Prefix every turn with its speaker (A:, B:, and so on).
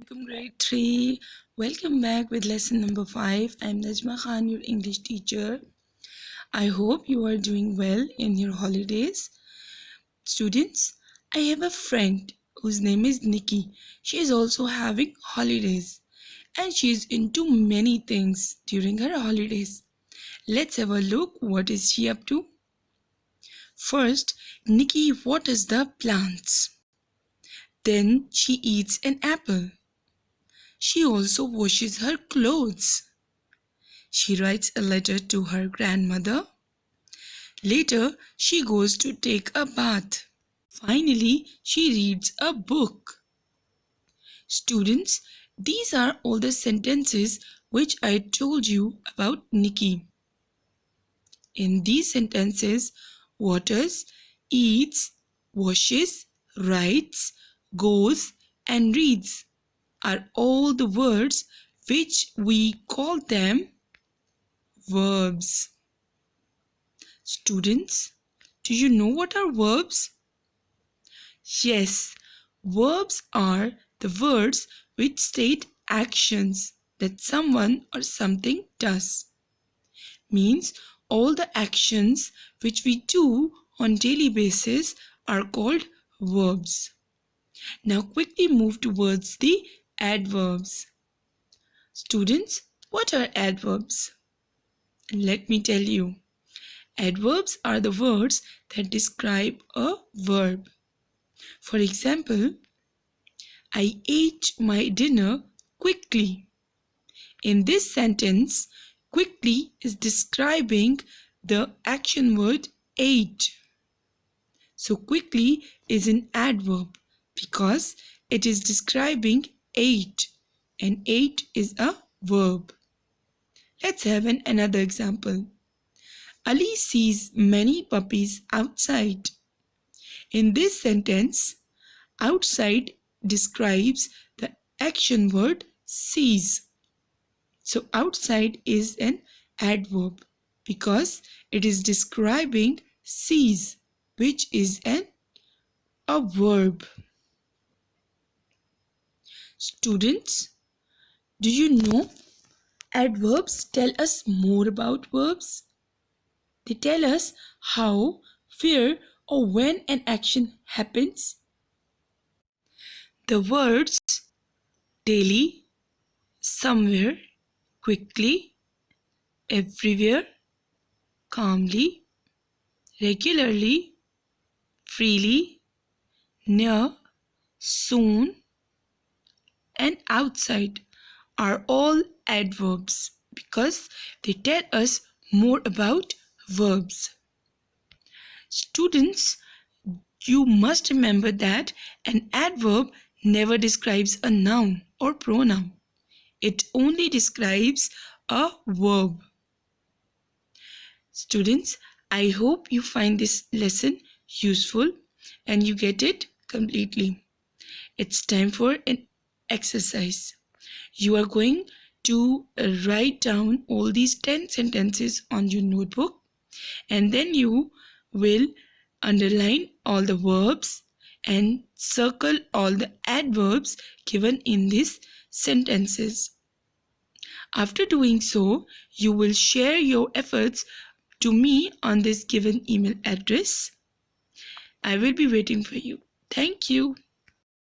A: Assalamualaikum grade 3. Welcome back with lesson number 5. I'm Najma Khan, your English teacher. I hope you are doing well in your holidays. Students, I have a friend whose name is Nikki. She is also having holidays and she is into many things during her holidays. Let's have a look. What is she up to? First, Nikki waters the plants. Then she eats an apple. She also washes her clothes. She writes a letter to her grandmother. Later, she goes to take a bath. Finally, she reads a book. Students, these are all the sentences which I told you about Nikki. In these sentences, waters, eats, washes, writes, goes, and reads are all the words which we call them verbs. Students, do you know what are verbs? Yes, verbs are the words which state actions that someone or something does. Means all the actions which we do on daily basis are called verbs. Now quickly move towards the adverbs. Students, what are adverbs? Let me tell you. Adverbs are the words that describe a verb. For example, I ate my dinner quickly. In this sentence, quickly is describing the action word ate. So quickly is an adverb because it is describing ate, and ate is a verb. Let's have another example. Ali sees many puppies outside. In this sentence, outside describes the action word sees. So outside is an adverb because it is describing sees, which is a verb. Students, do you know adverbs tell us more about verbs? They tell us how, where, or when an action happens. The words daily, somewhere, quickly, everywhere, calmly, regularly, freely, near, soon, and outside are all adverbs because they tell us more about verbs. Students, you must remember that an adverb never describes a noun or pronoun. It only describes a verb. Students, I hope you find this lesson useful and you get it completely. It's time for an exercise. You are going to write down all these 10 sentences on your notebook, and then you will underline all the verbs and circle all the adverbs given in these sentences. After doing so, you will share your efforts to me on this given email address. I will be waiting for you. Thank you.